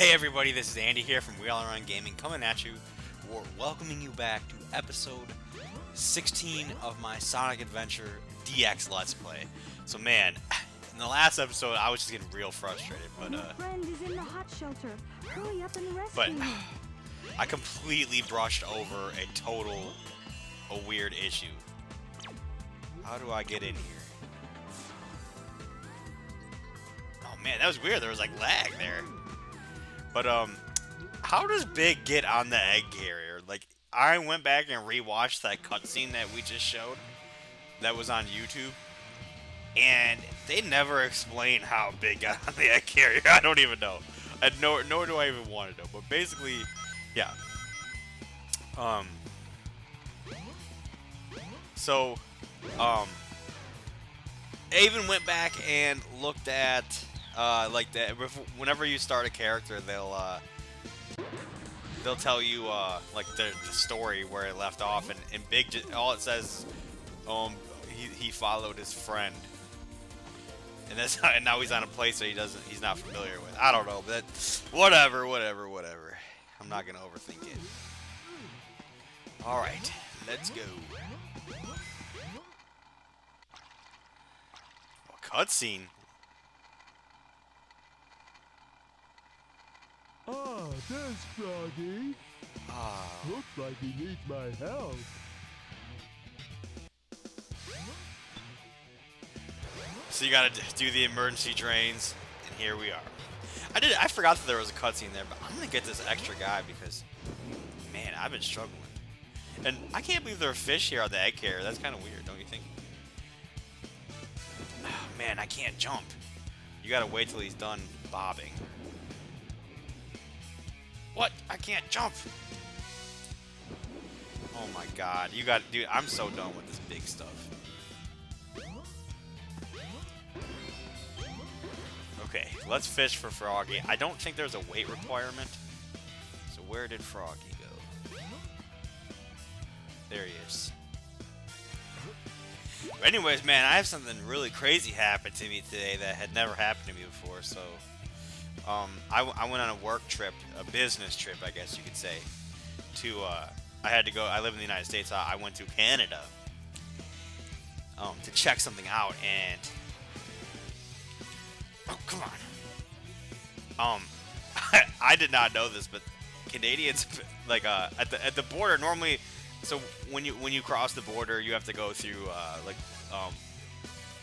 Hey everybody, this is Andy here from We All Around Gaming coming at you. We're welcoming you back to episode 16 of my Sonic Adventure DX Let's Play. So man, in the last episode I was just getting real frustrated, but My friend is in the hot shelter. Hurry up and but rescue him. I completely brushed over a weird issue. How do I get in here? Oh man, that was weird. There was like lag there. But how does Big get on the egg carrier? Like, I went back and rewatched that cutscene that we just showed that was on YouTube, and they never explain how Big got on the egg carrier. I don't even know. Nor do I even want to know. But basically, yeah. So, I even went back and looked at like that. Whenever you start a character, they'll tell you like the story where it left off, and Big all it says, he followed his friend, and that's and now he's on a place that he's not familiar with. I don't know, but whatever. I'm not gonna overthink it. All right, let's go. Cutscene. Ah, there's Froggy. Ah. Looks like he needs my help. So you gotta do the emergency drains, and here we are. I forgot that there was a cutscene there, but I'm gonna get this extra guy because, man, I've been struggling. And I can't believe there are fish here on the egg carrier. That's kind of weird, don't you think? Oh, man, I can't jump. You gotta wait till he's done bobbing. What? I can't jump. Oh my god. Dude, I'm so done with this big stuff. Okay, let's fish for Froggy. I don't think there's a weight requirement. So where did Froggy go? There he is. But anyways, man, I have something really crazy happen to me today that had never happened to me before. So, I went on a work trip, a business trip, I guess you could say. I had to go. I live in the United States. So I went to Canada, to check something out, and oh, come on. I did not know this, but Canadians, like, at the border normally. So when you cross the border, you have to go through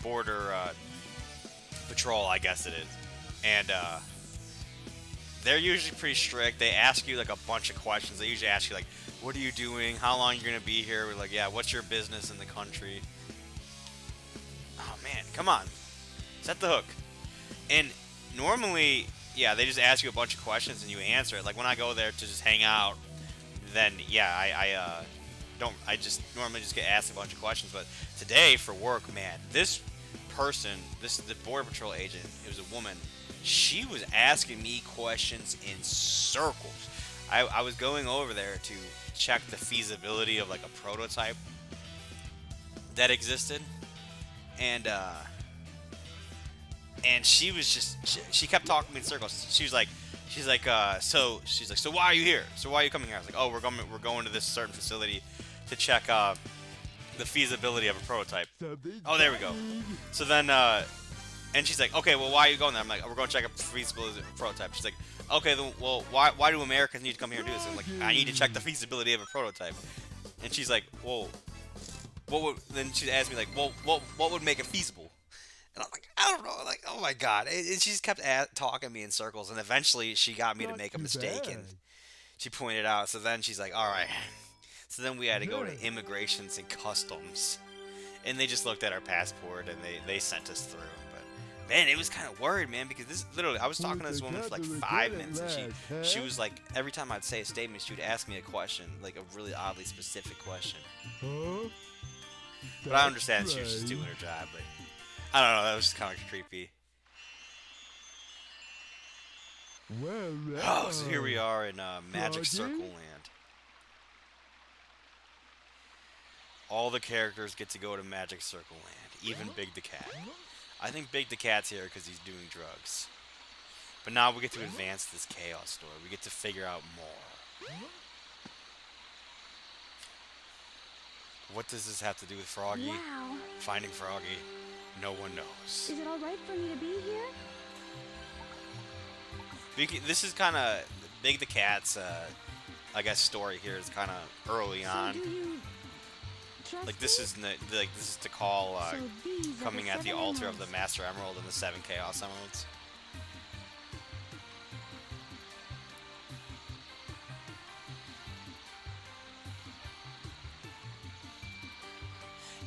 border patrol, I guess it is, and they're usually pretty strict. They ask you like a bunch of questions. They usually ask you like, "What are you doing? How long are you gonna be here?" We're like, "Yeah, what's your business in the country?" Oh man, come on, set the hook. And normally, yeah, they just ask you a bunch of questions and you answer it. Like when I go there to just hang out, then yeah, I just normally just get asked a bunch of questions. But today for work, man, the border patrol agent, it was a woman. She was asking me questions in circles. I was going over there to check the feasibility of like a prototype that existed, and she was she kept talking to me in circles. She's like, so why are you here? So why are you coming here? I was like, oh, we're going to this certain facility to check the feasibility of a prototype. Oh, there we go. So then, and she's like, okay, well, why are you going there? I'm like, oh, we're going to check a feasibility of a prototype. She's like, okay, then, well, why do Americans need to come here and do this? I'm like, I need to check the feasibility of a prototype. And she's like, well, then she asked me like, well, what would make it feasible? And I'm like, I don't know. Like, oh my god. And she just kept talking me in circles, and eventually she got me to Not make a too mistake, and bad. she pointed out. So then she's like, all right. So then we had to go to immigrations and customs, and they just looked at our passport and they sent us through. But man, it was kind of worried, man, because this literally I was talking to this woman for like 5 minutes, and she was like, every time I'd say a statement, she would ask me a question, like a really oddly specific question. Huh? But I understand she was just doing her job. But I don't know, that was just kind of creepy. Well, Oh, so here we are in Magic Froggy? Circle Land. All the characters get to go to Magic Circle Land, even Big the Cat. I think Big the Cat's here because he's doing drugs. But now we get to advance this chaos story. We get to figure out more. What does this have to do with Froggy? Wow. Finding Froggy? No one knows. Is it alright for me to be here? This is kind of Big the Cat's, I guess, story here is kind of early on. So do you trust Like this me? is like this is to call So these are coming at the 7 altar of the emeralds. Master Emerald and the 7 Chaos Emeralds.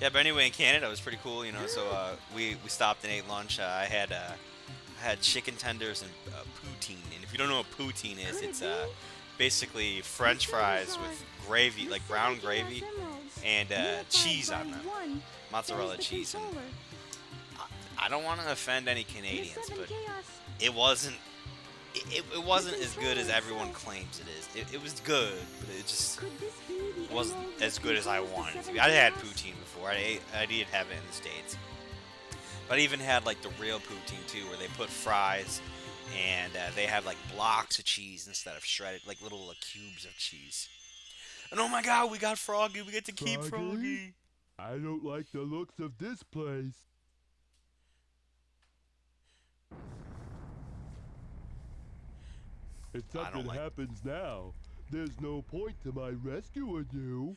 Yeah, but anyway, in Canada it was pretty cool, you know. So we stopped and ate lunch. I had chicken tenders and poutine. And if you don't know what poutine is, Could it it's be? basically French fries with gravy, like brown gravy, and cheese on them, mozzarella cheese. And I don't want to offend any Canadians, but it wasn't. It wasn't as good as everyone claims it is. It was good, but it just wasn't as good as I wanted it to be. I had poutine before. I did have it in the States. But I even had like the real poutine too, where they put fries and they have like blocks of cheese instead of shredded, like little cubes of cheese. And oh my god, we got Froggy. We get to keep Froggy. I don't like the looks of this place. If something happens now, there's no point to my rescuing you.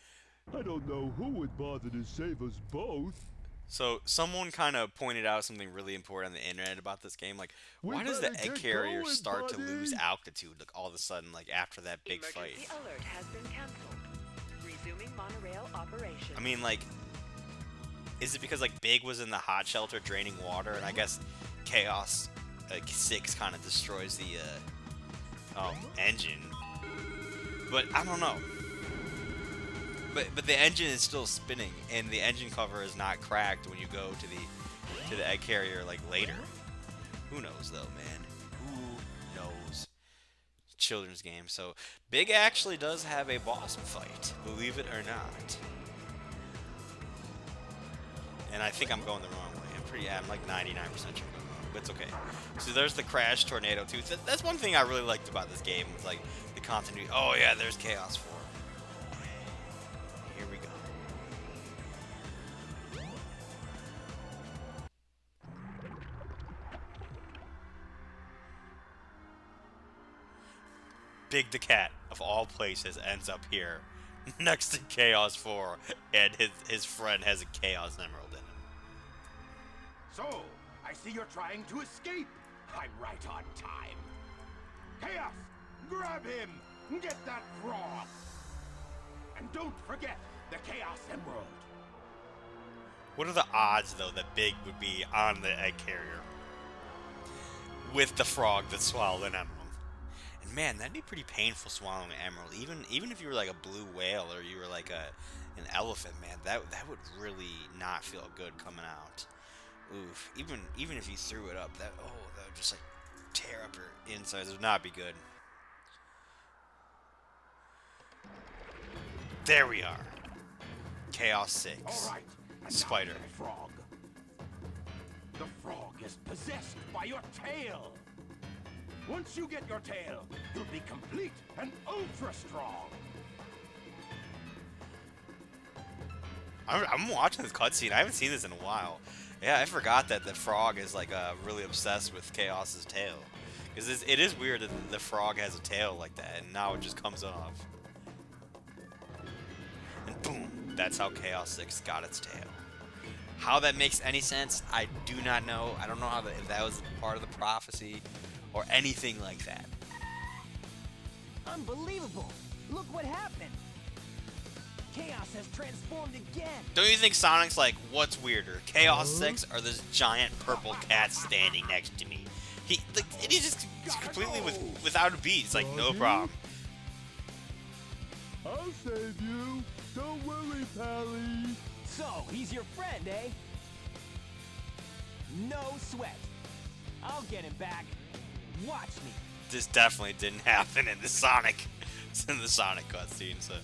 I don't know who would bother to save us both. So someone kind of pointed out something really important on the internet about this game. Like, We why does the better egg get carrier going, start to lose buddy. altitude like all of a sudden, like after that big fight? Emergency alert has been canceled. Resuming monorail operation. I mean, like, is it because like Big was in the hot shelter draining water, and I guess Chaos 6 kind of destroys the engine? But I don't know. But the engine is still spinning, and the engine cover is not cracked when you go to the egg carrier like later. Who knows though, man? Who knows? Children's game. So Big actually does have a boss fight, believe it or not. And I think I'm going the wrong way. I'm like 99% sure I'm going wrong, but it's okay. So there's the Crash Tornado 2. That's one thing I really liked about this game, was like the continuity. Oh yeah, there's Chaos 4. Here we go. Big the Cat, of all places, ends up here, next to Chaos 4, and his friend has a Chaos Emerald in him. So, I see you're trying to escape. I'm right on time. Chaos, grab him! Get that frog! And don't forget the Chaos Emerald. What are the odds, though, that Big would be on the egg carrier with the frog that swallowed an emerald? And man, that'd be pretty painful swallowing an emerald. Even if you were like a blue whale or you were like an elephant, man, that would really not feel good coming out. Oof. Even if you threw it up, that would just like tear up your insides. It would not be good. There we are. Chaos 6. All right. and now Spider. get the frog. The frog is possessed by your tail. Once you get your tail, you'll be complete and ultra strong. I'm watching this cutscene. I haven't seen this in a while. Yeah, I forgot that the frog is like really obsessed with Chaos's tail. Because it is weird that the frog has a tail like that, and now it just comes off. And boom, that's how Chaos 6 got its tail. How that makes any sense, I do not know. I don't know if that was part of the prophecy or anything like that. Unbelievable! Look what happened! Chaos has transformed again! Don't you think Sonic's like, what's weirder, Chaos 6 or this giant purple cat standing next to me? He's just completely without a beat. It's like, no problem. I'll save you. Don't worry, Pally. So, he's your friend, eh? No sweat. I'll get him back. Watch me. This definitely didn't happen in the Sonic. It's in the Sonic cutscene, so.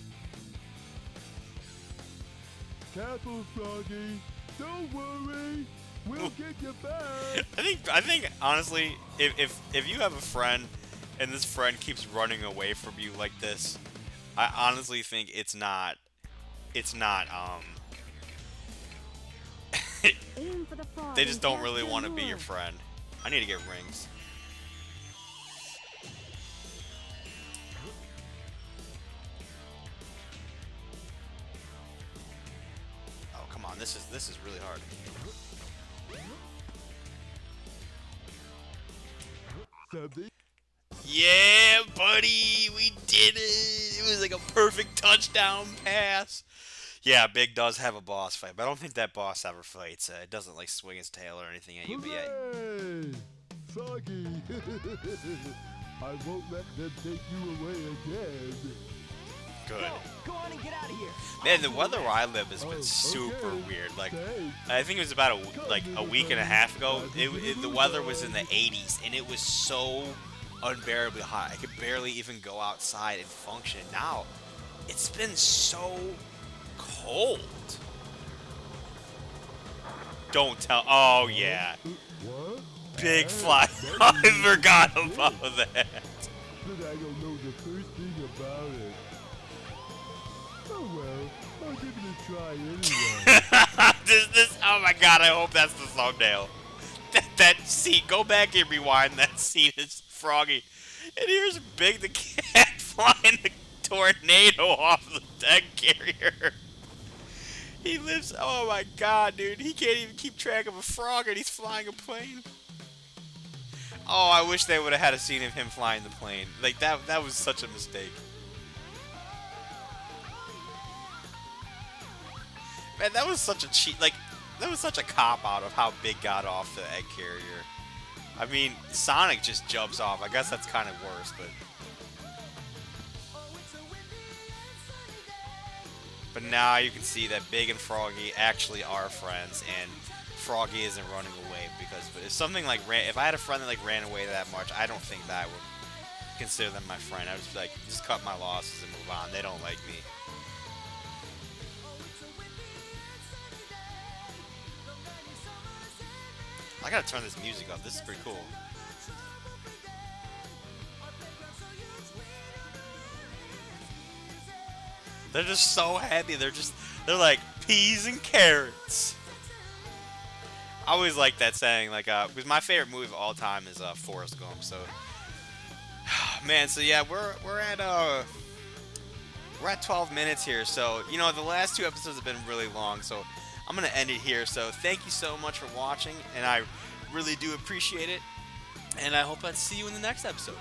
Careful, Froggy. Don't worry. We'll get you back. I think honestly, if you have a friend and this friend keeps running away from you like this, I honestly think it's not Aim for the frog they just and don't cast really your want to be lure. your friend. I need to get rings. Oh, come on. This is really hard. Something. Yeah, buddy, we did it. It was like a perfect touchdown pass. Yeah, Big does have a boss fight, but I don't think that boss ever fights. It doesn't like swing his tail or anything at you. But yeah, Hooray! Froggy. I won't let them take you away again. good. Go on and get out of here. Man, the weather where I live has been Oh, super okay. weird. Like, Thanks. I think it was about a week and a half ago. The weather was in the 80s, and it was so unbearably hot. I could barely even go outside and function. Now, it's been so cold. Don't tell. Oh yeah, What? big fly. I forgot about that. But I don't know the first thing about it. Oh well, I'll give it a try anyway. this. Oh my god! I hope that's the thumbnail. That scene. Go back and rewind that scene. It's Froggy, and here's Big the cat flying the tornado off the deck carrier. He lives. Oh my god, dude! He can't even keep track of a frog, and he's flying a plane. Oh, I wish they would have had a scene of him flying the plane. Like that. That was such a mistake. Man, that was such a cheat. Like, that was such a cop out of how Big got off the egg carrier. I mean, Sonic just jumps off. I guess that's kind of worse, but. But now you can see that Big and Froggy actually are friends, and Froggy isn't running away because. But if something like if I had a friend that like ran away that much, I don't think that I would consider them my friend. I would just be like, just cut my losses and move on. They don't like me. I gotta turn this music up. This is pretty cool. They're just so happy. They're like peas and carrots. I always like that saying, like, because my favorite movie of all time is Forrest Gump. So, man, so yeah, we're at 12 minutes here. So, you know, the last two episodes have been really long. So, I'm gonna end it here. So, thank you so much for watching, and I really do appreciate it. And I hope I see you in the next episode.